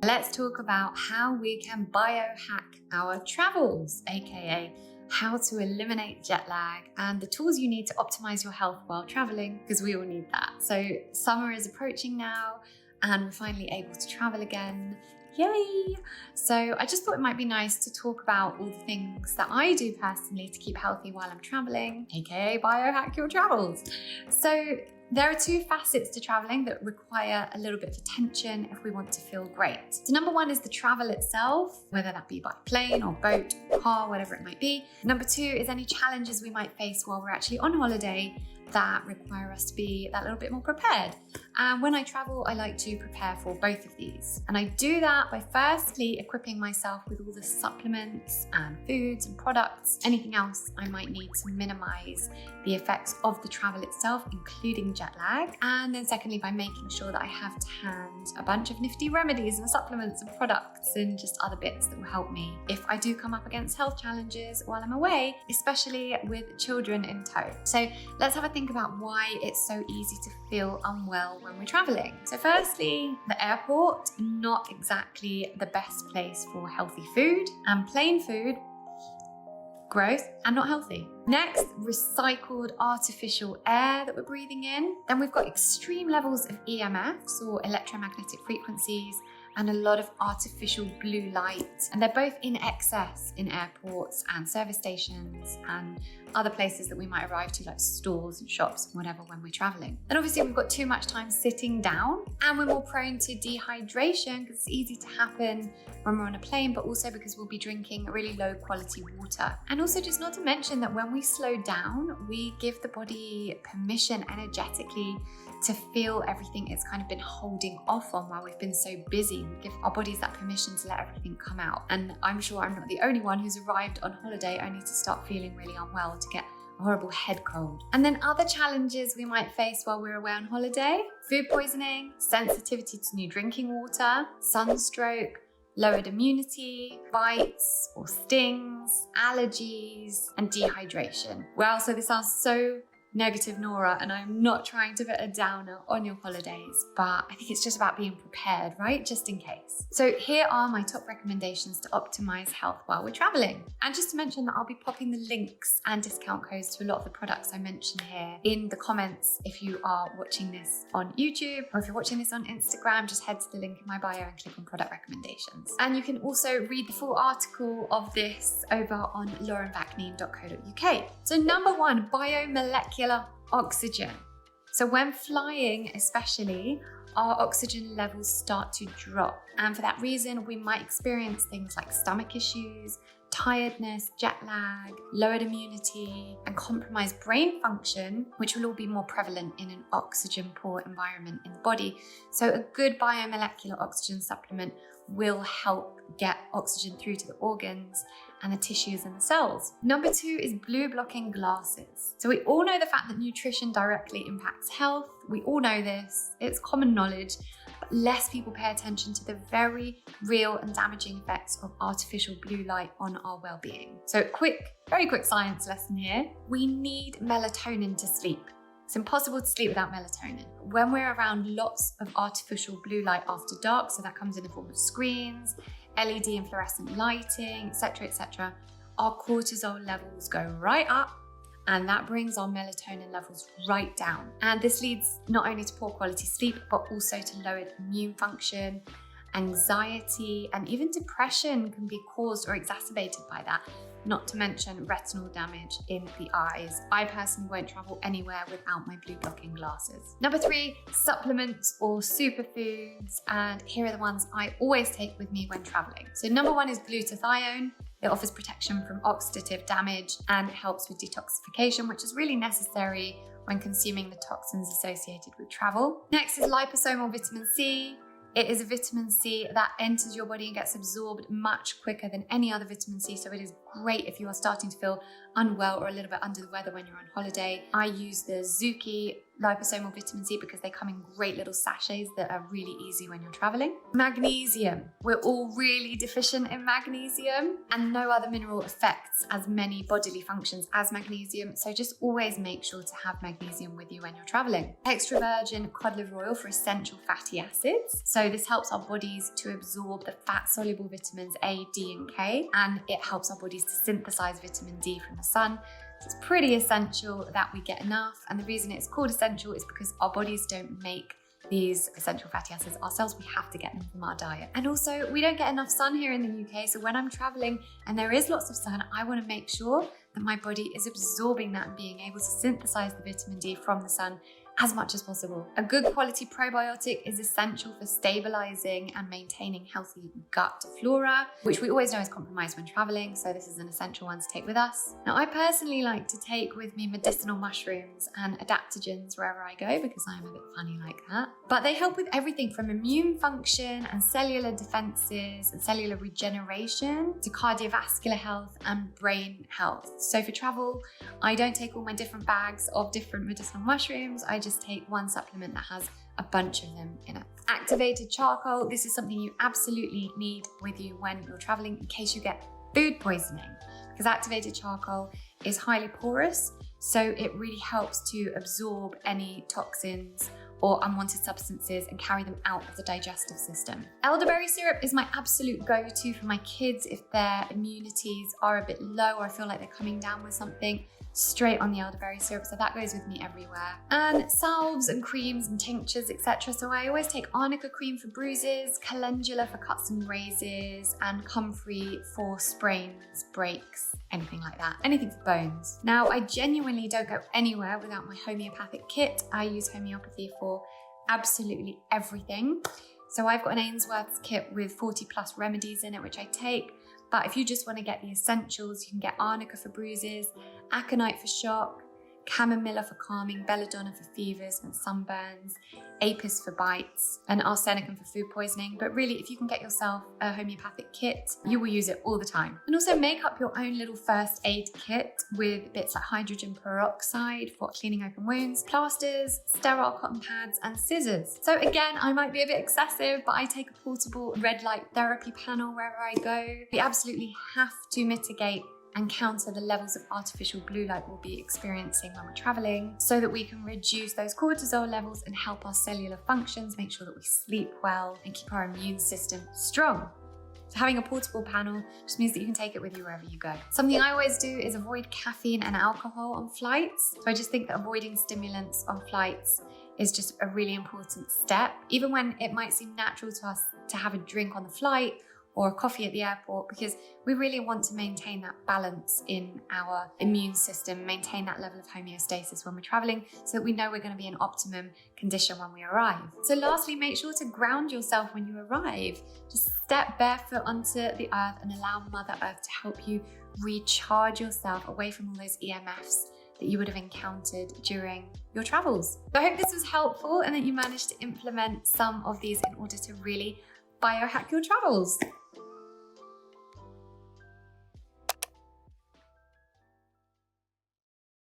Let's talk about how we can biohack our travels, aka how to eliminate jet lag and the tools you need to optimize your health while traveling, because we all need that. So summer is approaching now and we're finally able to travel again. Yay! So I just thought it might be nice to talk about all the things that I do personally to keep healthy while I'm traveling, aka biohack your travels. So there are two facets to traveling that require a little bit of attention if we want to feel great. So number one is the travel itself, whether that be by plane or boat, car, whatever it might be. Number two is any challenges we might face while we're actually on holiday that require us to be that little bit more prepared. And when I travel, I like to prepare for both of these. And I do that by firstly equipping myself with all the supplements and foods and products, anything else I might need to minimize the effects of the travel itself, including jet lag. And then secondly, by making sure that I have to hand a bunch of nifty remedies and supplements and products and just other bits that will help me if I do come up against health challenges while I'm away, especially with children in tow. So let's have a think about why it's so easy to feel unwell when we're traveling. So firstly, the airport, not exactly the best place for healthy food, and plain food, gross and not healthy. Next, recycled artificial air that we're breathing in. Then we've got extreme levels of EMFs or electromagnetic frequencies and a lot of artificial blue light. And they're both in excess in airports and service stations and other places that we might arrive to, like stores and shops and whatever when we're traveling. Then obviously we've got too much time sitting down and we're more prone to dehydration because it's easy to happen when we're on a plane, but also because we'll be drinking really low quality water. And also just not to mention that when we slow down, we give the body permission energetically to feel everything it's kind of been holding off on while we've been so busy. We give our bodies that permission to let everything come out. And I'm sure I'm not the only one who's arrived on holiday only to start feeling really unwell, to get a horrible head cold. And then other challenges we might face while we're away on holiday: food poisoning, sensitivity to new drinking water, sunstroke, lowered immunity, bites or stings, allergies, and dehydration. Well, so this sounds so negative, Nora, and I'm not trying to put a downer on your holidays, but I think it's just about being prepared, right? Just in case. So here are my top recommendations to optimize health while we're traveling. And just to mention that I'll be popping the links and discount codes to a lot of the products I mentioned here in the comments if you are watching this on YouTube, or if you're watching this on Instagram, just head to the link in my bio and click on product recommendations. And you can also read the full article of this over on laurenvakneen.co.uk. So number one, biomolecular oxygen. So when flying especially, our oxygen levels start to drop. And for that reason, we might experience things like stomach issues, tiredness, jet lag, lowered immunity, and compromised brain function, which will all be more prevalent in an oxygen poor environment in the body. So a good biomolecular oxygen supplement will help get oxygen through to the organs and the tissues and the cells. Number two is blue blocking glasses. So we all know the fact that nutrition directly impacts health. We all know this, it's common knowledge, but less people pay attention to the very real and damaging effects of artificial blue light on our well-being. So very quick science lesson here. We need melatonin to sleep. It's impossible to sleep without melatonin. When we're around lots of artificial blue light after dark, so that comes in the form of screens, LED and fluorescent lighting, etc., our cortisol levels go right up, and that brings our melatonin levels right down. And this leads not only to poor quality sleep, but also to lowered immune function, anxiety, and even depression can be caused or exacerbated by that. Not to mention retinal damage in the eyes. I personally won't travel anywhere without my blue blocking glasses. Number three, supplements or superfoods. And here are the ones I always take with me when traveling. So number one is glutathione. It offers protection from oxidative damage and helps with detoxification, which is really necessary when consuming the toxins associated with travel. Next is liposomal vitamin C. It is a vitamin C that enters your body and gets absorbed much quicker than any other vitamin C, so it is great if you are starting to feel unwell or a little bit under the weather when you're on holiday. I use the Zuki liposomal vitamin C because they come in great little sachets that are really easy when you're traveling. Magnesium. We're all really deficient in magnesium, and no other mineral affects as many bodily functions as magnesium, so just always make sure to have magnesium with you when you're traveling. Extra virgin cod liver oil for essential fatty acids. So this helps our bodies to absorb the fat-soluble vitamins A, D, and K, and it helps our bodies to synthesize vitamin D from the sun. So it's pretty essential that we get enough, and the reason it's called essential is because our bodies don't make these essential fatty acids ourselves. We have to get them from our diet. And also, we don't get enough sun here in the UK, so when I'm traveling and there is lots of sun, I want to make sure that my body is absorbing that and being able to synthesize the vitamin D from the sun as much as possible. A good quality probiotic is essential for stabilizing and maintaining healthy gut flora, which we always know is compromised when traveling, so this is an essential one to take with us. Now, I personally like to take with me medicinal mushrooms and adaptogens wherever I go because I'm a bit funny like that. But they help with everything from immune function and cellular defenses and cellular regeneration to cardiovascular health and brain health. So for travel, I don't take all my different bags of different medicinal mushrooms. I just take one supplement that has a bunch of them in it. Activated charcoal. This is something you absolutely need with you when you're traveling in case you get food poisoning, because activated charcoal is highly porous, so it really helps to absorb any toxins or unwanted substances and carry them out of the digestive system. Elderberry syrup is my absolute go-to for my kids if their immunities are a bit low or I feel like they're coming down with something. Straight on the elderberry syrup, so that goes with me everywhere. And salves and creams and tinctures, etc. So I always take arnica cream for bruises, calendula for cuts and grazes, and comfrey for sprains, breaks, anything like that, anything for bones. Now, I genuinely don't go anywhere without my homeopathic kit. I use homeopathy for absolutely everything. So I've got an Ainsworth's kit with 40 plus remedies in it, which I take. But if you just want to get the essentials, you can get arnica for bruises, aconite for shock, chamomilla for calming, belladonna for fevers and sunburns, apis for bites, and arsenicum for food poisoning. But really, if you can get yourself a homeopathic kit, you will use it all the time. And also make up your own little first aid kit with bits like hydrogen peroxide for cleaning open wounds, plasters, sterile cotton pads, and scissors. So again, I might be a bit excessive, but I take a portable red light therapy panel wherever I go. We absolutely have to mitigate and counter the levels of artificial blue light we'll be experiencing when we're traveling, so that we can reduce those cortisol levels and help our cellular functions, make sure that we sleep well and keep our immune system strong. So having a portable panel just means that you can take it with you wherever you go. Something I always do is avoid caffeine and alcohol on flights. So I just think that avoiding stimulants on flights is just a really important step, even when it might seem natural to us to have a drink on the flight or a coffee at the airport, because we really want to maintain that balance in our immune system, maintain that level of homeostasis when we're traveling, so that we know we're going to be in optimum condition when we arrive. So lastly, make sure to ground yourself when you arrive. Just step barefoot onto the earth and allow Mother Earth to help you recharge yourself away from all those EMFs that you would have encountered during your travels. So I hope this was helpful and that you managed to implement some of these in order to really biohack your travels.